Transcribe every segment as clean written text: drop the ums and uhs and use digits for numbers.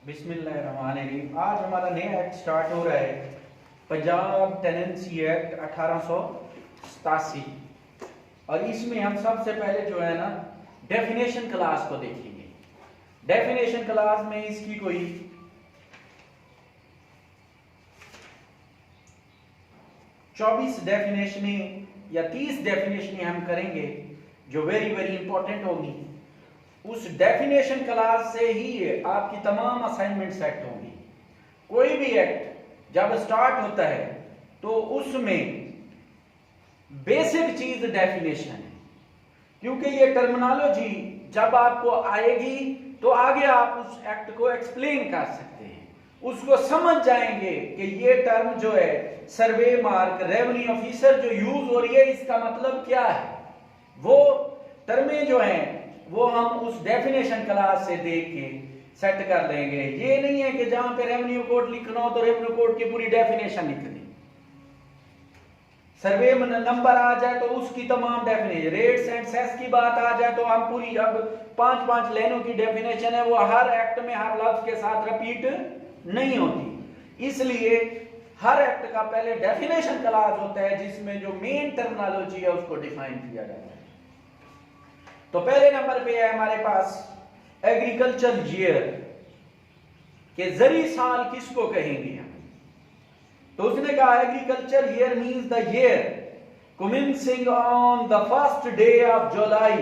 बिस्मिल्लाहिर्रहमानिर्रहीम। आज हमारा नया एक्ट स्टार्ट हो रहा है, पंजाब टेनेंसी एक्ट 1887। और इसमें हम सबसे पहले जो है ना डेफिनेशन क्लास को देखेंगे। डेफिनेशन क्लास में इसकी कोई 24 डेफिनेशनें या 30 डेफिनेशनें हम करेंगे जो वेरी वेरी इंपॉर्टेंट होगी। उस डेफिनेशन क्लास से ही आपकी तमाम असाइनमेंट सेट होंगी। कोई भी एक्ट जब स्टार्ट होता है तो उसमें बेसिक चीज डेफिनेशन है, क्योंकि ये टर्मिनोलॉजी जब आपको आएगी तो आगे आप उस एक्ट को एक्सप्लेन कर सकते हैं, उसको समझ जाएंगे कि ये टर्म जो है सर्वे मार्क रेवेन्यू ऑफिसर जो यूज हो रही है इसका मतलब क्या है। वो टर्में जो हैं वो हम उस डेफिनेशन क्लास से देख के सेट कर लेंगे। ये नहीं है कि जहां पे रेवेन्यू कोड लिखना हो तो रेवेन्यू कोड की पूरी डेफिनेशन लिखनी, सर्वे नंबर आ जाए तो उसकी तमाम डेफिनेशन, रेट्स एंड सेस की बात आ जाए तो हम पूरी, अब 5-5 लाइनों की डेफिनेशन है, वो हर एक्ट में हर लफ्ज के साथ रिपीट नहीं होती। इसलिए हर एक्ट का पहले डेफिनेशन क्लास होता है जिसमें जो मेन टर्मिनोलॉजी है उसको डिफाइन किया जाता है। तो पहले नंबर पे है हमारे पास एग्रीकल्चर ईयर के जरी साल किसको कहेंगे हम। तो उसने कहा agriculture year means the year commencing on the first day of July,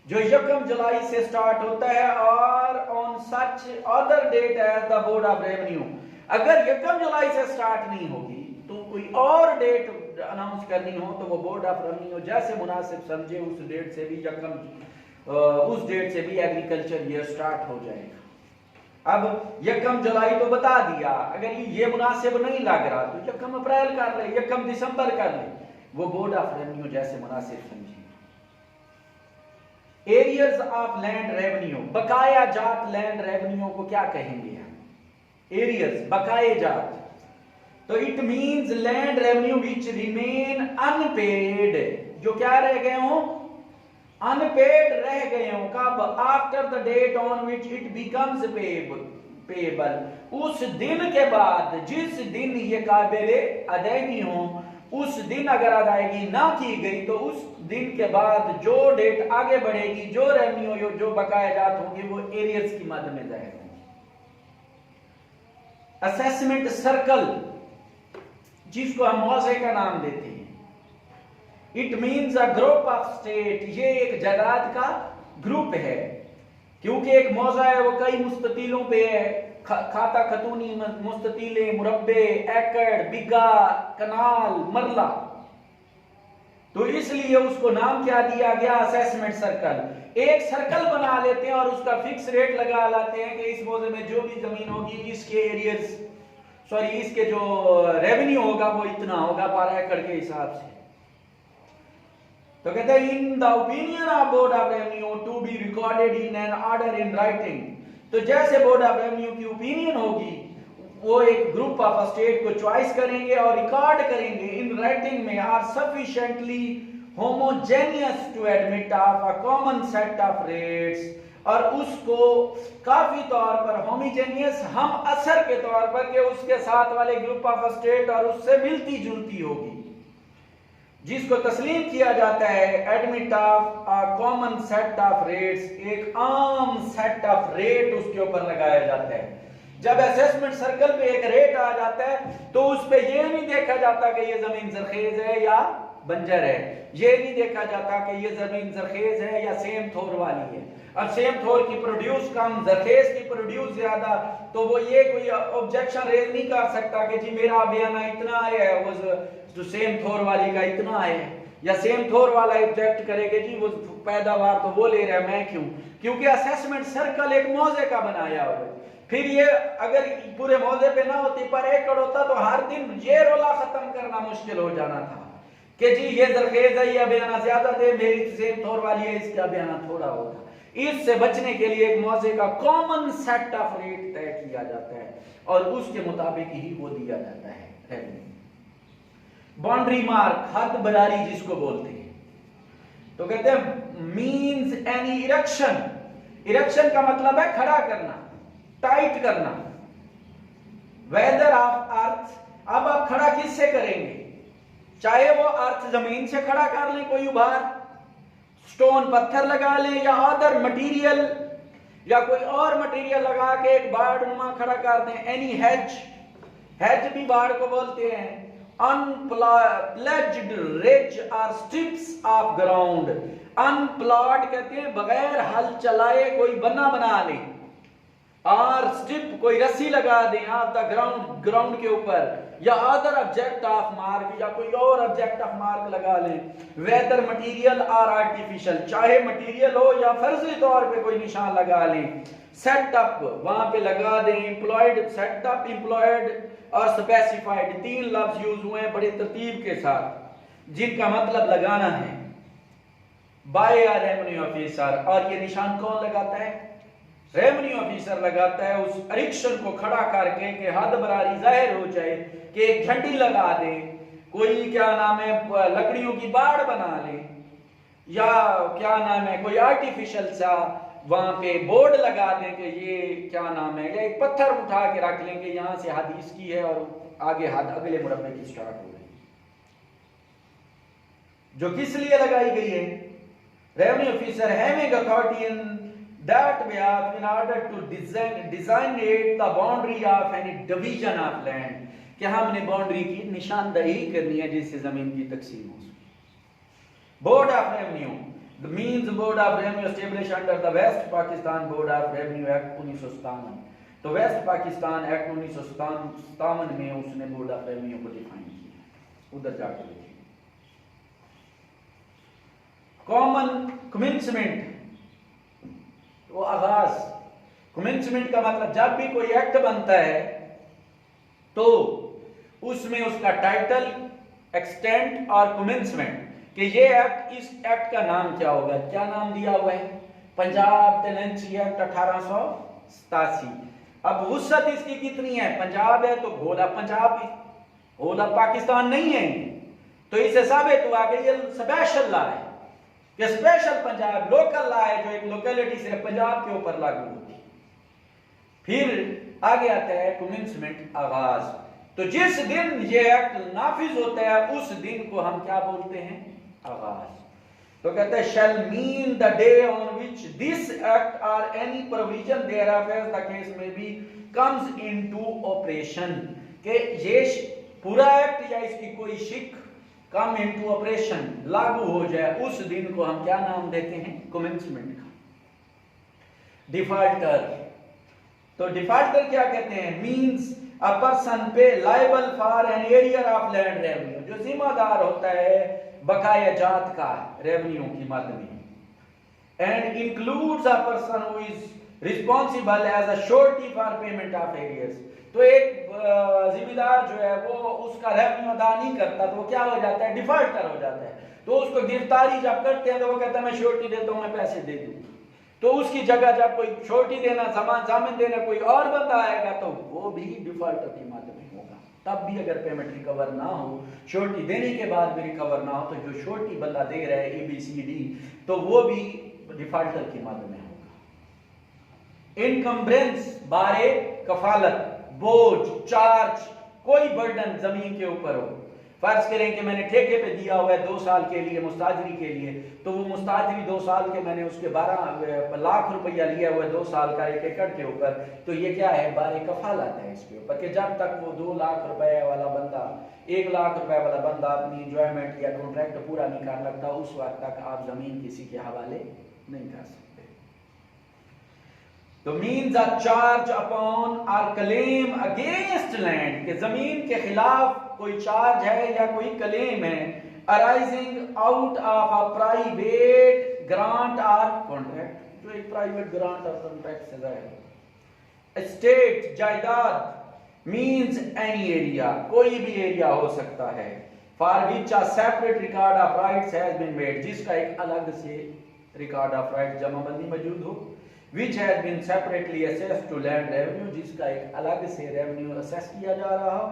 जो 1 जुलाई से स्टार्ट होता है, और on such other date as the board of revenue. अगर 1 जुलाई से स्टार्ट नहीं होगी तो कोई और डेट अनाउंस करनी हो तो वो बोर्ड ऑफ रेवेन्यू जैसे मुनासिब समझे उस डेट से भी उस डेट से भी एग्रीकल्चर ईयर स्टार्ट हो जाएगा। अब 1 जुलाई तो बता दिया, अगर ये मुनासिब नहीं लग रहा तो 1 अप्रैल कर ले, 1 दिसंबर कर ले, वो बोर्ड ऑफ रेवेन्यू जैसे मुनासिब समझे। एरियर्स ऑफ लैंड रेवेन्यू, बकाया जात लैंड रेवेन्यू को क्या कहेंगे हम? एरियर्स बकाये जात, तो it means land revenue which remain unpaid, जो क्या रह गए हो, अनपेड रह गए हो। कब? After the date on which it becomes payable, उस दिन के बाद जिस दिन ये काबिले अदायगी हो, उस दिन अगर अदायगी ना की गई तो उस दिन के बाद जो डेट आगे बढ़ेगी, जो रेवेन्यू जो बकाया जात होंगे वो एरियर्स की मद में जाएगा। असेसमेंट सर्कल जिसको हम मौजे का नाम देते हैं, it means a group of state, ये एक जायदाद का ग्रुप है, क्योंकि एक मौजा है वो कई मुस्ततीलों पे है, खाता खतूनी मुस्ततीले, मुरब्बे, एकड़, बिगा, कनाल, मरला, तो इसलिए उसको नाम क्या दिया गया? Assessment circle. एक सर्कल बना लेते हैं और उसका फिक्स रेट लगा लाते हैं कि इस मौजे में जो भी जमीन होगी इसके एरियर्स इसके जो रेवेन्यू होगा वो इतना होगा पर एकड़ के हिसाब से। तो कहते हैं in the opinion of board of revenue to be recorded in an order in writing, तो जैसे बोर्ड ऑफ रेवेन्यू की ओपिनियन होगी वो एक ग्रुप ऑफ स्टेट को चॉइस करेंगे और रिकॉर्ड करेंगे इन राइटिंग में, are sufficiently homogeneous to admit of a common set of rates, और उसको काफी तौर पर होमोजेनियस, हम असर के तौर पर कि उसके साथ वाले ग्रुप ऑफ स्टेट और उससे मिलती जुलती होगी, जिसको तस्लीम किया जाता है admit of a common set of rates, एक आम सेट ऑफ रेट उसके ऊपर लगाया जाता है। जब असेसमेंट सर्कल पे एक रेट आ जाता है तो उस पे ये नहीं देखा जाता कि ये जमीन जरखेज है या बंजर है, ये नहीं देखा जाता कि ये जमीन जरखेज है या सेम थोर वाली है। अब सेम थोर की प्रोड्यूस कम, जरखेज की प्रोड्यूस ज्यादा, तो वो ये कोई ऑब्जेक्शन रेज नहीं कर सकता कि जी मेरा बयाना इतना आया है, वो जो सेम थोर वाली का इतना आया है, या सेम थोर वाला ऑब्जेक्ट करेगा जी वो पैदावार तो वो ले रहा है मैं क्यों, क्योंकि असेसमेंट सर्कल एक मौजे का बनाया हुआ है। फिर ये अगर पूरे मौजे पे ना होती पर एकड़ होता तो हर दिन ये रोला खत्म करना मुश्किल हो जाना था कि जी ये जरखेज है, ये बयाना ज्यादा दे, मेरी सेम थोर वाली है, इसका बयाना थोड़ा होगा। इससे बचने के लिए एक मौजे का कॉमन सेट ऑफ रेट तय किया जाता है और उसके मुताबिक ही वो दिया जाता है रेवेन्यू। बाउंड्री मार्क, हद बरारी जिसको बोलते हैं, तो कहते हैं मींस एनी इरेक्शन, इरेक्शन का मतलब है खड़ा करना, टाइट करना, वेदर ऑफ अर्थ। अब आप खड़ा किससे करेंगे, चाहे वो अर्थ जमीन से खड़ा कर लें, कोई उभार स्टोन पत्थर लगा लें, या अदर मटेरियल या कोई और मटेरियल लगा के एक बाड़ नुमा खड़ा कर दें, एनी हेज, हेज भी बाड़ को बोलते हैं, अनप्लज्ड रिज और स्ट्रिप्स ऑफ ग्राउंड, अनप्लॉड कहते हैं बगैर हल चलाए कोई बना बना ले, और स्ट्रिप कोई रस्सी लगा दें ऑफ द ग्राउंड, ग्राउंड के ऊपर, या अदर ऑब्जेक्ट ऑफ मार्क, या कोई और ऑब्जेक्ट ऑफ मार्क लगा लें, वेदर मटेरियल और आर्टिफिशियल, चाहे मटेरियल हो या फर्जी तौर पे कोई निशान लगा लें, सेटअप वहां पे लगा दें, एम्प्लॉयड, सेटअप, एम्प्लॉयड और स्पेसिफाइड, तीन लफ्ज यूज हुए हैं बड़े तरतीब के साथ, जिनका मतलब लगाना है बाय आ रेवेन्यू ऑफिसर। और ये निशान कौन लगाता है, रेवेन्यू ऑफिसर लगाता है, उस एरिक्शन को खड़ा करके कि हद बरारी जाहिर हो जाए, कि एक झंडी लगा दे, कोई क्या नाम है लकड़ियों की बाड़ बना ले, या क्या नाम है कोई आर्टिफिशियल सा वहां पे बोर्ड लगा दें कि ये क्या नाम है, या एक पत्थर उठा के रख लेंगे यहां से हद इसकी है और आगे हद अगले मुरब्बे की स्टार्ट हो गई, जो किस लिए लगाई गई है, revenue officer having authority in that behalf in order to designate the boundary of any division of land, कि हमने बाउंड्री की निशानदही करनी है जिससे जमीन की तकसीम हो सके। Board of revenue means board of revenue established under the west Pakistan board of revenue act 1957। तो वेस्ट पाकिस्तान एक्ट 1957 में उसने बोर्ड ऑफ रेवेन्यू को डिफाइन किया, उधर जाकर देखिए। कॉमन कमेंसमेंट, वो आगाज, कमेंसमेंट का मतलब जब भी कोई एक्ट बनता है तो उसमें उसका टाइटल, एक्सटेंट और कमेंसमेंट, कि ये एक्ट, इस एक्ट का नाम क्या होगा, क्या नाम दिया हुआ है, पंजाब टेनेंसी एक्ट 1887। अब वुसअत इसकी कितनी है, पंजाब है तो गोला पंजाब, गोला पाकिस्तान नहीं है, तो इसे साबित हुआ कि ये स्पेशल लॉ है, कि स्पेशल पंजाब लोकल लॉ है, जो एक लोकेलिटी सिर्फ पंजाब के ऊपर लागू होती है। फिर आगे आता है कमेंसमेंट, आगाज। तो जिस दिन ये एक्ट नाफिज होता है उस दिन को हम क्या बोलते हैं, आगाज। तो कहते हैं shall mean the day on which this act और any provision thereof as the case may be comes into operation, कि ये पूरा एक्ट या इसकी कोई शिक कम इनटू ऑपरेशन लागू हो जाए, उस दिन को हम क्या नाम देते हैं, कमेंसमेंट का। डिफाल्टर, तो डिफाल्टर क्या कहते हैं, मींस अ पर्सन पे liable for an arrear of land revenue, जो जिम्मेदार होता है बकाया जात का रेवेन्यू की मद में, and includes a person who is responsible as a surety for payment of arrears. तो एक जिम्मेदार जो है वो उसका रेवेन्यू अदा नहीं करता तो वो क्या हो जाता है, डिफाल्टर हो जाता है। तो उसको गिरफ्तारी जब करते हैं तो वो कहता है मैं श्योरिटी देता हूं, मैं पैसे दे दूं, तो उसकी जगह जब कोई श्योरिटी देना, सामान जामिन देना कोई और बंदा आएगा तो वो भी डिफाल्टर की माध्यम में होगा। तब भी अगर पेमेंट रिकवर ना हो, श्योरिटी देने के बाद भी रिकवर ना हो, तो जो श्योरिटी बंदा दे रहा है ABCD, तो वो भी डिफाल्टर की माध्यम में होगा। इनकम्ब्रेंस, बारे कफालत, बोझ, चार्ज, कोई बर्डन जमीन के ऊपर हो, फर्ज करें कि मैंने ठेके पे दिया हुआ है 2 साल के लिए मुस्ताजरी के लिए, तो वो मुस्ताजरी 2 साल के मैंने उसके 12 लाख रुपया लिया हुआ है 2 साल का 1 एकड़ के ऊपर, तो ये क्या है, बारे कफालत है इसके ऊपर, कि जब तक वो 2 लाख रुपए वाला बंदा, 1 लाख रुपए वाला बंदा अपनी एंजॉयमेंट या कॉन्ट्रैक्ट पूरा नहीं कर लगता, उस वक्त तक आप जमीन किसी के हवाले नहीं कर सकते। तो मीन्स अ चार्ज अपॉन और क्लेम अगेंस्ट लैंड, के जमीन के खिलाफ कोई चार्ज है या कोई क्लेम है, arising out of a private grant और कॉन्ट्रैक्ट, जो एक प्राइवेट ग्रांट और कॉन्ट्रैक्ट से है। स्टेट, जायदाद, मीन्स एनी एरिया, कोई भी एरिया हो सकता है, for which a separate record of rights has been made, जिसका एक अलग से रिकॉर्ड ऑफ राइट जमाबंदी मौजूद हो, which has been separately assessed to land revenue, जिसका एक अलग से रेवेन्यू असेस किया जा रहा हो,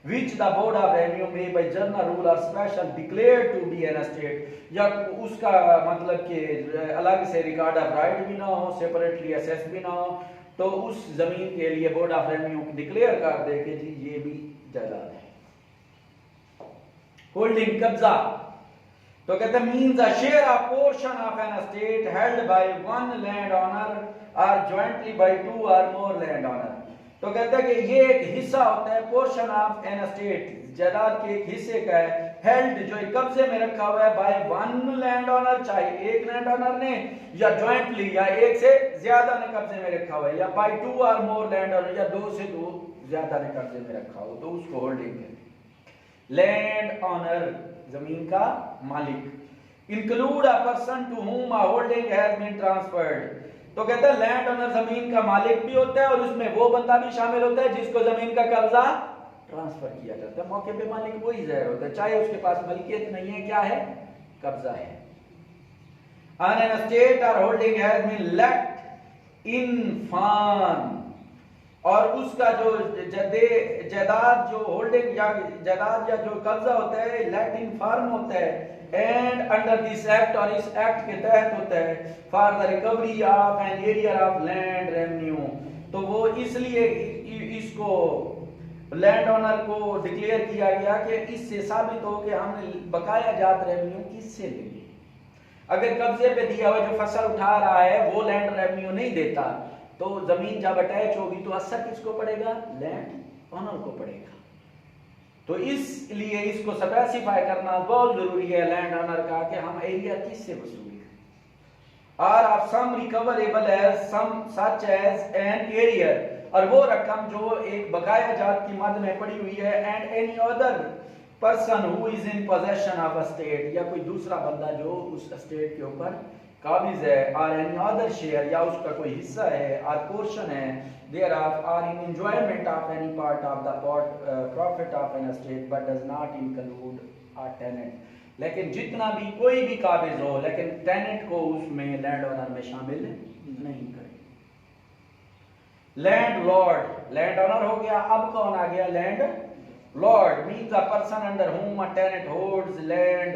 which the board of revenue may by general rule or special declared to be an estate, या उसका मतलब कि अलग से रिकॉर्ड ऑफ राइट भी ना हो, सेपरेटली असेस भी ना हो, तो उस जमीन के लिए बोर्ड ऑफ रेवेन्यू डिक्लेयर कर दे कि जी ये भी जायदाद है। होल्डिंग कब्जा, तो कहते हैं means a share of portion of an estate held by one land owner और जॉइंटली बाय टू और मोर लैंड ओनर। तो कहते हैं कि ये एक हिस्सा होता है पोर्शन ऑफ एन एस्टेट, जायदाद के एक हिस्से का है, हेल्ड जो कब्जे में रखा हुआ है बाय वन लैंड ओनर, चाहे एक लैंड ओनर ने या जॉइंटली या एक से ज्यादा ने कब्जे में रखा हुआ है, या बाय टू और मोर लैंड ओनर या दो से दो ज्यादा ने कब्जे में रखा हो, तो उसको होल्डिंग कहते हैं। लैंड ओनर जमीन का मालिक, include a person to whom a holding has been transferred. तो कहते हैं लैंड ओनर जमीन का मालिक भी होता है और उसमें वो बंदा भी शामिल होता है जिसको जमीन का कब्जा ट्रांसफर किया जाता है। मौके पे मालिक वही जाहिर होता है, चाहे उसके पास मलकियत नहीं है, क्या है, कब्जा है। On an estate or holding has been let in farm, और उसका जो जायदाद जो होल्डिंग या जायदाद या जो कब्जा होता है लेट इन फार्म होता है, एंड अंडर दिस एक्ट, और इस एक्ट के तहत होता है, for the recovery of an area of land revenue. तो वो इसलिए इसको लैंड ओनर को डिक्लेयर किया गया कि इससे साबित हो कि हमने बकाया जात रेवेन्यू किससे लेंगे। अगर कब्जे पे दिया हुआ जो फसल उठा रहा है वो लैंड रेवेन्यू नहीं देता, तो जमीन जब अटैच होगी तो असर किसको पड़ेगा, लैंड ओनर को पड़ेगा। तो इसलिए इसको स्पेसिफाई करना बहुत जरूरी है लैंड ओनर का कि हम एरिया किससे वसूल करें। और of sum recoverable as sum such as an arrear, और वो रकम जो एक बकाया जात की मद में पड़ी हुई है, and any other person who is in possession of a state, या कोई दूसरा बंदा जो उस स्टेट के ऊपर काबिज है, और एनी अदर शेयर, या उसका कोई हिस्सा है और पोर्शन है, thereof or in enjoyment of any part of the profit of an state but does not include a tenant. लेकिन जितना भी कोई भी काबिज हो, लेकिन टेनेंट को उसमें लैंड ओनर में शामिल नहीं करे। लैंड लॉर्ड, लैंड ओनर हो गया, अब कौन आ गया, land Lord means a person under whom a tenant holds land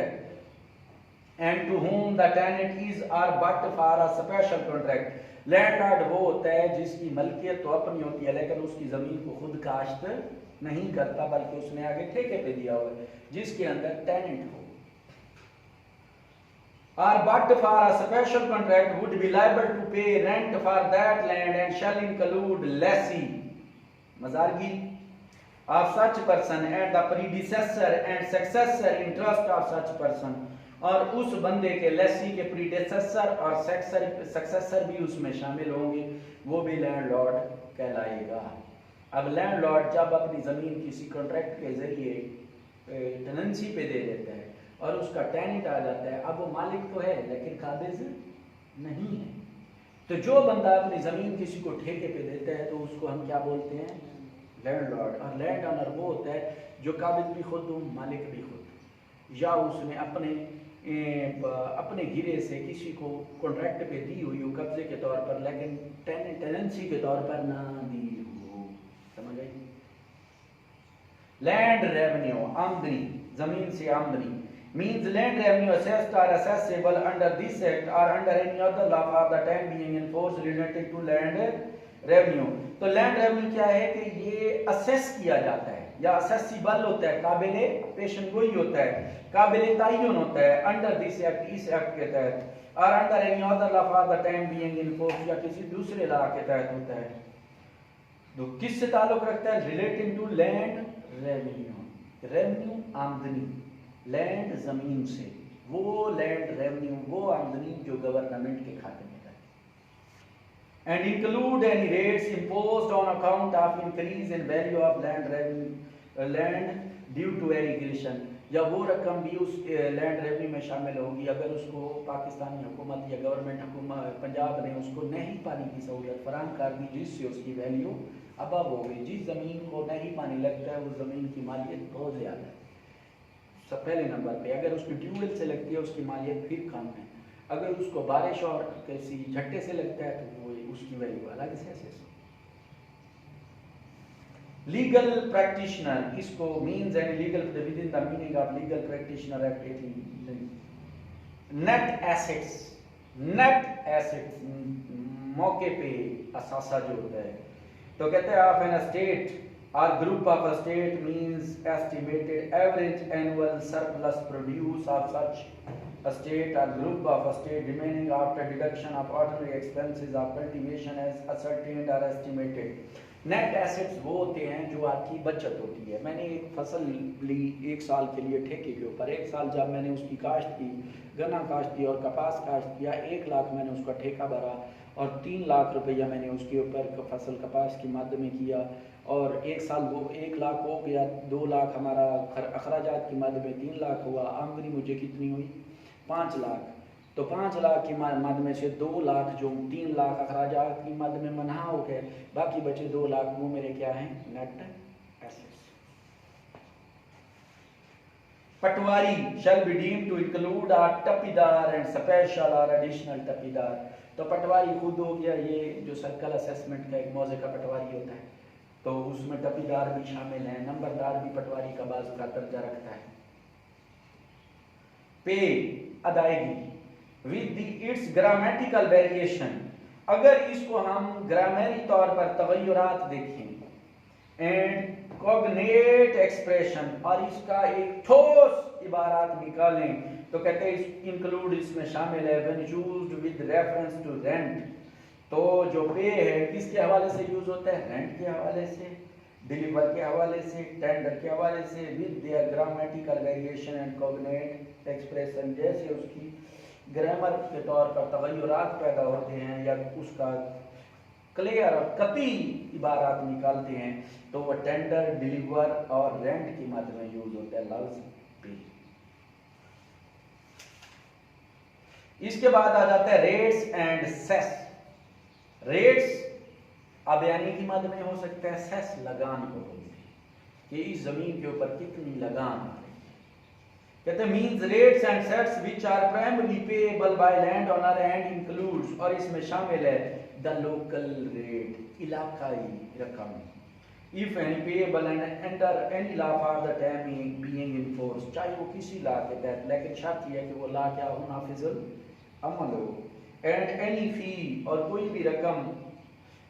and to whom the tenant is or but for a special contract। Landlord वो होता है जिसकी मलकियत तो अपनी होती है लेकिन उसकी जमीन को खुद काश्त नहीं करता, बल्कि उसने आगे ठेके पे दिया हुआ है, जिसके अंदर टेनेंट हो। or but for a special contract would be liable to pay rent for that land and shall include lessee mazargi of such person and the predecessor and successor interest of such person। और उस बंदे के लेसी के predecessor और successor भी उसमें शामिल होंगे, वो भी लैंडलॉर्ड कहलाएगा। अब लैंडलॉर्ड जब अपनी जमीन किसी कॉन्ट्रैक्ट के जरिए टेनेंसी पे दे देता है और उसका टेनेंट आ जाता है, अब वो मालिक तो है लेकिन काबिज नहीं है, तो जो बंदा अपनी जमीन किसी को ठेके पे देता है तो उसको हम क्या बोलते हैं, लैंडलॉर्ड। और लैंड ओनर वो होता है जो काबिज भी खुद हो, मालिक भी खुद, या उसने अपने गिरे से किसी को कॉन्ट्रैक्ट पे दी हुई हो कब्जे के तौर पर, लेकिन टेनेंसी के तौर पर ना दी हो। समझ आई। लैंड रेवेन्यू, आमदनी, जमीन से आमदनी, means land revenue assessed or assessable under this act or under any other law for the time being in force related to land revenue। तो लैंड रेवेन्यू क्या है कि ये असेस किया जाता है या असेसिबल होता है, काबिले पेशन गोई होता है, काबिले तायन होता है अंडर दिस एक्ट, इस एक्ट के तहत, और under any other law for the time being in force, या किसी दूसरे लॉ के तहत होता है। तो किससे ताल्लुक रखता है, relating to land revenue. Revenue आमदनी, लैंड जमीन से, वो लैंड रेवेन्यू वो आमदनी जो गवर्नमेंट के खाते में है। And include any rates imposed on account of increase in value of land due to irrigation, या वो रकम भी उस लैंड रेवेन्यू में शामिल होगी अगर उसको पाकिस्तानी हुकूमत या गवर्नमेंट हुकूमत पंजाब ने उसको नहरी पानी की सहूलियत फराहम कर दी, जिससे उसकी वैल्यू अबव हो गई। जिस ज़मीन को नहरी पानी लगता है उस ज़मीन की मालियत बहुत ज़्यादा है, सब पहले नंबर पे। अगर उसकी ट्यूबवेल से लगती है उसकी मालियत फिर कम है, अगर उसको बारिश और किसी झट्टे से लगता है तो वो उसकी वैल्यू अलग से। लीगल प्रैक्टिशनर, इसको means and legal within the meaning of legal practitioner act. Net assets, net assets मौके पे असासा जो होता है, तो कहते हैं of an state or group of a state means estimated average annual surplus produce of such a state or group of a state remaining after deduction of ordinary expenses of cultivation as ascertained or estimated। Net assets वो होते हैं जो आपकी बचत होती है। मैंने एक फसल ली 1 साल के लिए ठेके के ऊपर, 1 साल जब मैंने उसकी काश्त की, गन्ना काश्त की और कपास काश्त किया, 1 लाख मैंने उसका ठेका भरा और 3 लाख रुपया मैंने उसके ऊपर फसल कपास की मद में किया, और 1 साल वो 1 लाख हो गया, 2 लाख हमारा अखराजात की मद में 3 लाख हुआ, आमदनी मुझे कितनी हुई 5 लाख। तो 5 लाख की मद में से 2 लाख जो 3 लाख अखराजात की मद में मना हो गए, बाकी बचे 2 लाख वो मेरे क्या हैं, net assets. Patwari shall be deemed to include a tapedar and special और एडिशनल टपीदार। तो पटवारी खुद हो गया, ये जो सर्कल असेसमेंट का एक मौजे का पटवारी होता है, तो उसमें टपीदार भी शामिल है, नंबरदार भी पटवारी का बाजू का दर्जा रखता है। पे अदायगी विद इट्स ग्रामेटिकल वेरिएशन, अगर इसको हम ग्रामरी तौर पर तगय्युरात देखें एंड कॉग्नेट एक्सप्रेशन, और इसका एक ठोस इबारात निकालें, तो कहते हैं इंक्लूड इसमें शामिल है when used with reference to rent. तो जो पे है किसके हवाले से यूज होता है, रेंट के हवाले से, डिलीवर के हवाले से, टेंडर के हवाले से, with their grammatical variation and cognate expression, जैसे उसकी ग्रामर के तौर पर तगय्युरात पैदा होते हैं या उसका क्लियर और कती इबारात निकालते हैं, तो वह टेंडर, डिलीवर और रेंट की मद में यूज होता है लफ्ज पे। इसके बाद आ जाता है रेट्स एंड सेस। रेट्स अबयानी की मद में हो सकता है, सेस लगान को बोलते हैं कि इस जमीन के ऊपर कितनी लगान आ रही है। कहते हैं means rates and sets which are primary payable by land owner and includes, और इसमें शामिल है द लोकल रेट, इलाकाई रकम, if any payable and under any law for the time being in force, चाहे वो किसी लॉ के तहत, लेकिन शर्त यह है कि वो लॉ क्या हो, नाफिजुल अमल हो, एंड एनी फी, और कोई भी रकम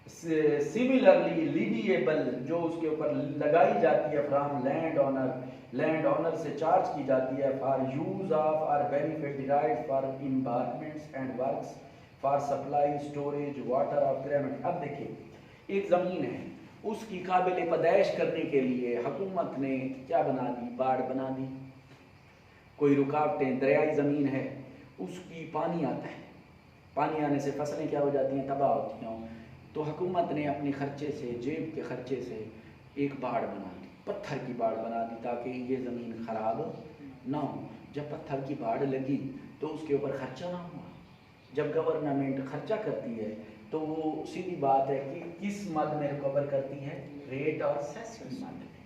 सिमिलरली लिविएबल जो उसके ऊपर लगाई जाती है from land owner, land owner से चार्ज की जाती है फॉर यूज ऑफ और benefit derived for environments and works for supply storage water of pyramid. अब देखिए एक ज़मीन है, उसकी काबिल पैदाइश करने के लिए हुकूमत ने क्या बना दी, बाढ़ बना दी, कोई रुकावटें, दरियाई ज़मीन है, उसकी पानी आता है, पानी आने से फसलें क्या हो जाती हैं, तबाह होती हैं, तो हुकूमत ने अपने खर्चे से, जेब के खर्चे से एक बाढ़ बना दी, पत्थर की बाढ़ बना दी ताकि ये ज़मीन ख़राब ना हो। जब पत्थर की बाढ़ लगी तो उसके ऊपर खर्चा ना हुआ। जब गवर्नमेंट खर्चा करती है तो वो सीधी बात है कि किस मद में रिकवर करती है, रेट और सेस की मद में।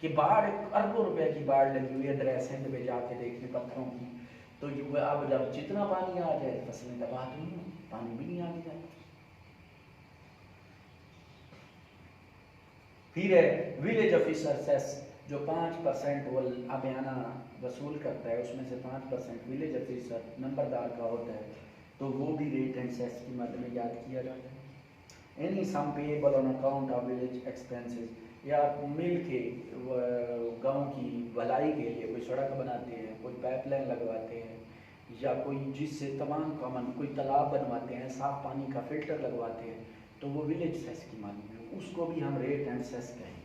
कि बाढ़ अरबों रुपए की बाढ़ लगी हुई है दरिया सिंध में, जाके देखने पत्थरों की, तो अब जब जितना पानी आ जाए फसलें तबाह तो नहीं होगी, पानी भी नहीं आने जाता। फिर है विलेज ऑफिसर सेस, जो 5% वो अबयाना वसूल करता है, उसमें से 5% विलेज ऑफिसर नंबरदार का होता है, तो वो भी रेट एंड सेस की मद में याद किया जाता है। Any sum payable on account of village expenses, या मिल के गांव की भलाई के लिए कोई सड़क बनाते हैं, कोई पाइपलाइन लगवाते हैं, या कोई जिससे तमाम कॉमन कोई तालाब बनवाते हैं, साफ पानी का फिल्टर लगवाते हैं, तो वो विलेज सेस की मद में, उसको भी हम रेट एंड सेस कहें।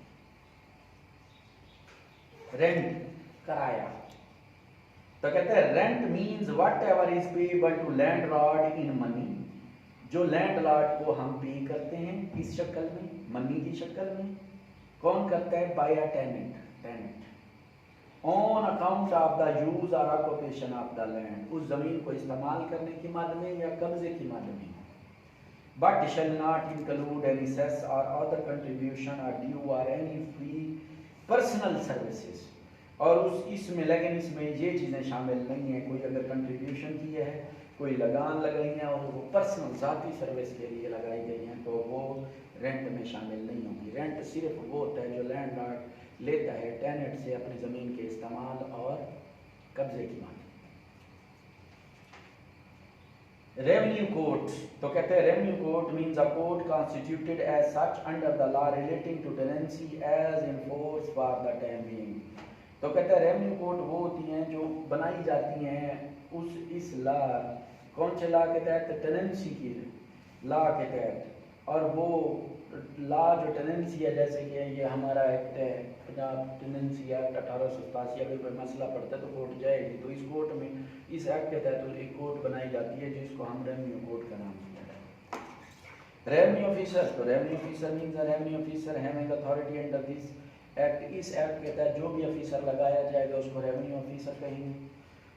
रेंट, किराया, तो कहते हैं rent means whatever is payable to landlord in money, जो लैंडलॉर्ड को हम पे करते हैं किस शक्ल में, मनी की शक्ल में। कौन करता है, by a tenant, tenant on account of the use और ऑक्यूपेशन ऑफ द लैंड, उस जमीन को इस्तेमाल करने की मद में या कब्जे की मद में। But shall not include any cess और अदर कंट्रीब्यूशन और ड्यू और एनी फ्री पर्सनल सर्विसेज, और उस इसमें, लेकिन इसमें ये चीज़ें शामिल नहीं है, कोई अगर कंट्रीब्यूशन की है, कोई लगान लगाई है और वो पर्सनल ज़ाती सर्विस के लिए लगाई गई हैं, तो वो रेंट में शामिल नहीं होगी। रेंट सिर्फ वो होता है जो लैंडलॉर्ड लेता है टेनेंट से अपनी ज़मीन के इस्तेमाल और कब्जे की मालिक। रेवेन्यू कोर्ट, तो कहते हैं revenue court means a court constituted as such under the law relating to tenancy as in force for the time being. तो कहते हैं रेवेन्यू कोर्ट वो होती हैं जो बनाई जाती हैं इस लॉ, कौन से लॉ के तहत, टेनेंसी की लॉ के तहत। और वो लॉ जो टेनेंसी है, जैसे कि ये हमारा एक्ट है पंजाब टेनेंसी एक्ट 1887, अगर कोई मसला पड़ता है तो कोर्ट जाएगी, तो इस कोर्ट में इस एक्ट के तहत एक कोर्ट बनाई जाती है जिसको हम रेवेन्यू कोर्ट का नाम दिया है। रेवेन्यू ऑफिसर, तो revenue officer means revenue officer having authority under this act. इस एक्ट के तहत जो भी ऑफिसर लगाया जाएगा उसको रेवेन्यू ऑफिसर कहेंगे।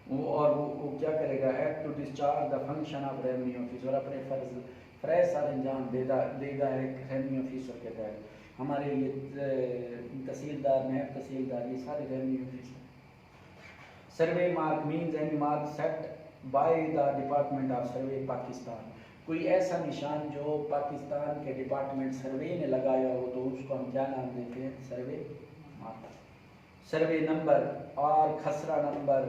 वो क्या करेगा, act to discharge the function of revenue officer, अपने फ़र्ज सर अंजाम देगा एक रेवेन्यू ऑफिसर के तहत। हमारे ये तहसीलदार, नायब तहसीलदार, ये सारे revenue officer. Survey mark means any mark set by the department of सर्वे पाकिस्तान, कोई ऐसा निशान जो पाकिस्तान के डिपार्टमेंट सर्वे ने लगाया हो तो उसको हम क्या नाम देते हैं, सर्वे मार्क। सर्वे नंबर और खसरा नंबर,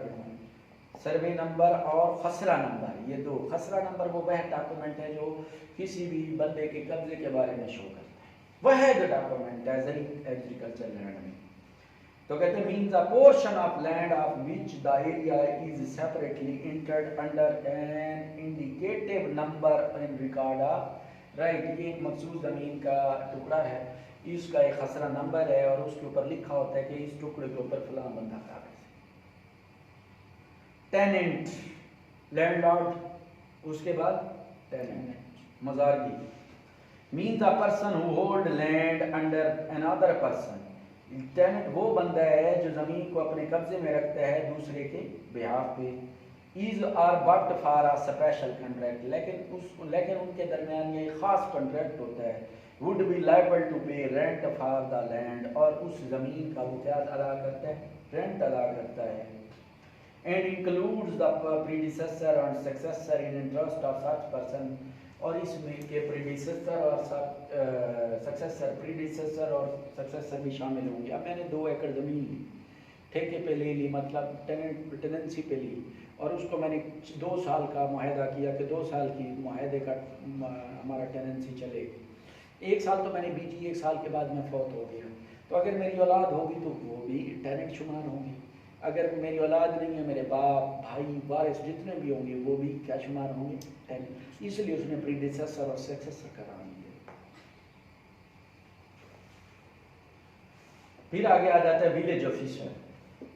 सर्वे नंबर और खसरा नंबर, ये दो। खसरा नंबर वो वह डॉक्यूमेंट है जो किसी भी बंदे के कब्जे के बारे में शो करता है, वह जो डॉक्यूमेंट है एग्रीकल्चर लैंड में। तो कहते हैं means a portion of land of which the area is separately entered under an indicative number in record of right. ये एक मखसूस ज़मीन का टुकड़ा है, इसका एक खसरा नंबर है और उसके ऊपर लिखा होता है कि इस टुकड़े के ऊपर फलां बंदा कागज। टेनेंट, लैंडलॉर्ड, उसके बाद टेनेंट, मजारगी means a person who hold land under another person. Tenant वो बंदा है जो ज़मीन को अपने कब्जे में रखता है दूसरे के बिहाफ पे। Is are but for a special contract, लेकिन उनके दरमियान ये ख़ास कॉन्ट्रैक्ट होता है। Would be liable to pay rent for the land, और उस ज़मीन का वो क्या अदा करता है, रेंट अदा करता है। And includes the predecessor and successor in interest of such person, और इसमें के predecessor और successor भी शामिल होंगे। अब मैंने 2 एकड़ ज़मीन ली, ठेके पे ले ली, मतलब टेनेंसी पे ली, और उसको मैंने 2 साल का मुआहदा किया कि 2 साल की मुआहदे का हमारा टेनेंसी चलेगी। 1 साल तो मैंने बीती, 1 साल के बाद मैं फौत हो गया, तो अगर मेरी औलाद होगी तो वो भी टेनेंट शुमार होंगी। अगर मेरी औलाद नहीं है, मेरे बाप, भाई, वारिस जितने भी होंगे वो भी क्या शुमार होंगे, टेनेंट। इसलिए उसने प्रीडिसेसर और सक्सेसर का नाम दिया। फिर आगे आ जाता है विलेज ऑफिसर,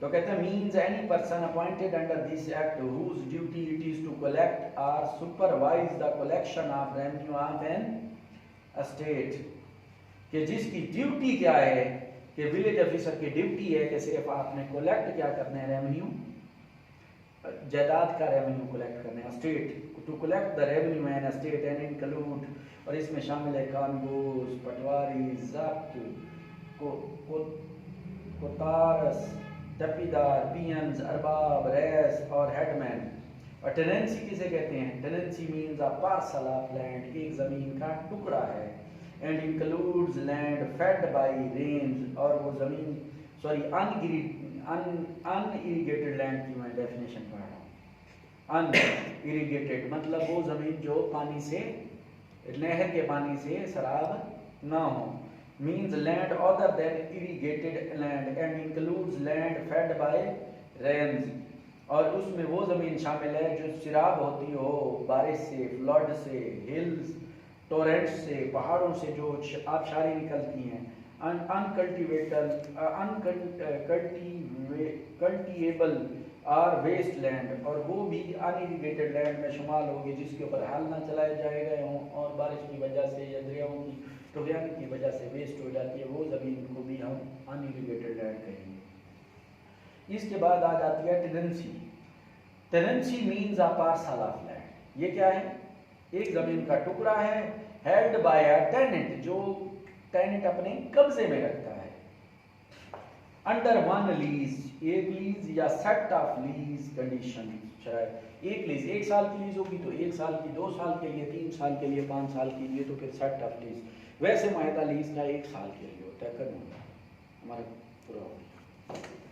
तो कहते हैं means any person appointed under this act whose duty it is to collect और supervise the collection of revenue of an estate, कि जिसकी ड्यूटी क्या है, कि विलेज ऑफिसर की ड्यूटी है कि सिर्फ आपने कलेक्ट क्या करना है, रेवेन्यू, जायदाद का रेवेन्यू कलेक्ट करना है। State to collect the revenue an state and include, और इसमें शामिल है कानूस, पटवारी, जब्त, कोतारस, टपीदार, पियंस, अरबाब, रैस और हेडमैन। और टेनेंसी किसे कहते हैं, tenancy means a parcel of land, एक ज़मीन का टुकड़ा है। And includes land fed by rains, और वो ज़मीन अनइरिगेटेड लैंड की मैं डेफिनेशन पढ़ रहा हूँ। अनइरिगेटेड मतलब वो ज़मीन जो पानी से, नहर के पानी से सराब ना हो। Means land other than irrigated land, and includes land fed by rains, और उसमें वो ज़मीन शामिल है जो सिराब होती हो बारिश से, फ्लड से, हिल्स, टोरेंट से, पहाड़ों से जो आबशारें निकलती हैं। अनकल्टिवेबल और वेस्ट लैंड, और वो भी अनइरिगेटेड लैंड में शुमार होगी जिसके ऊपर हल ना चलाए जाए गए हों और बारिश की वजह से या दरियाओं की टुकड़ियाँ की वजह से वेस्ट हो जाती है, वो ज़मीन को भी हम अनइरिगेटेड लैंड कहेंगे। इसके बाद आ जाती है tenancy. Tenancy means a parcel of land, ये क्या है, एक ज़मीन का टुकड़ा है, हेल्ड बाय अ टेनेंट, जो टेनेंट अपने कब्जे में रखता है। अंडर वन लीज, एक लीज या सेट ऑफ लीज कंडीशन, एक लीज 1 साल की लीज होगी तो 1 साल की, 2 साल के लिए, 3 साल के लिए, 5 साल के लिए, तो फिर सेट ऑफ लीज वैसे माहिदा लीज का 1 साल के लिए होता है, कानून हमारा पूरा हो गया।